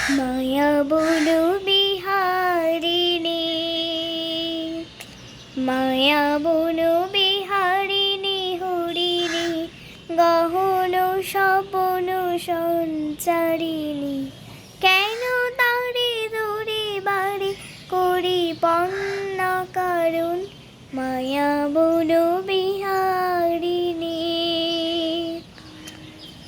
মায়া বনু বিহারিণী, মায়া বনু বিহারিণী হরিণী, গহন স্বপন সঞ্চারিণী। কেন তারে ধরে বাড়ি করি পন্না কারণ, মায়া বনু বিহারিণী।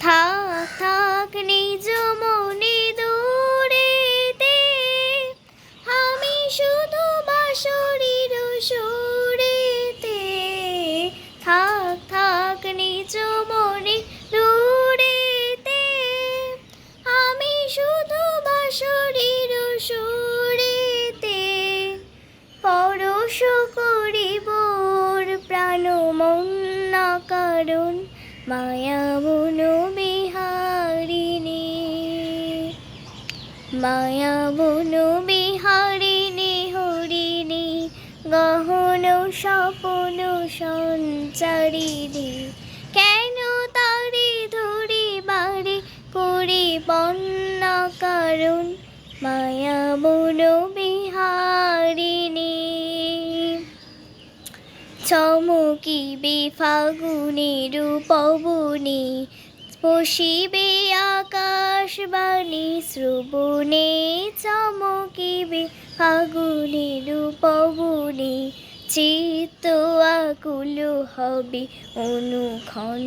থাক থাক নিজ মনে দূরেতে, আমি শুধু বাঁশরীর সুরেতে। থাক থাক নিজ মনে দূরেতে, আমি শুধু বাঁশরীর সুরেতে। পরশ করিব প্রাণ মন না কারণ, মায়া বনু বিহারিণী। মায়া বনু বিহারিণী হরিণী, গহন স্বপন সঞ্চারিণী। কেন তারে ধরে বাড়ি করি পন্না কারণ, মায়া বনু বিহারিণী। চমকিবে ফাগুনের পবনে, পশিবে আকাশবাণী শ্রবণে। চমকিবে ফাগুনের পবনে, চিত্ত আকুল হবে অনুক্ষণ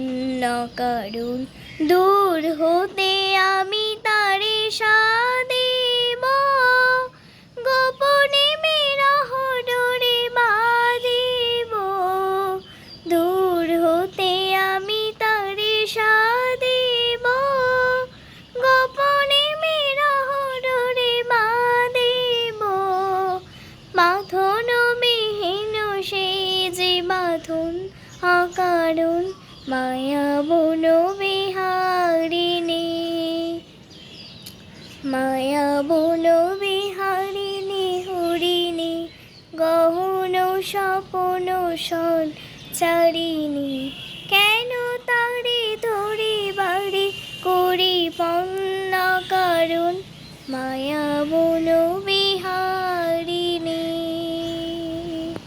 কারণ। দূর হতে আমি তারে সাধিব, গোপনে বিরহ ডোরে বাঁধিব। দূর হতে আমি তারে সাধিব, গোপনে বিরহ ডোরে বাঁধিব। বাঁধন বিহীন সেই যে বাঁধন অকারণ, মায়া বনু বিহারিণী। মায়া বনু বিহারিণী হরিণী, গহন স্বপন সঞ্চারিণী। কেন তারে ধরে বাড়ি করি পন্না কারণ, মায়া বনু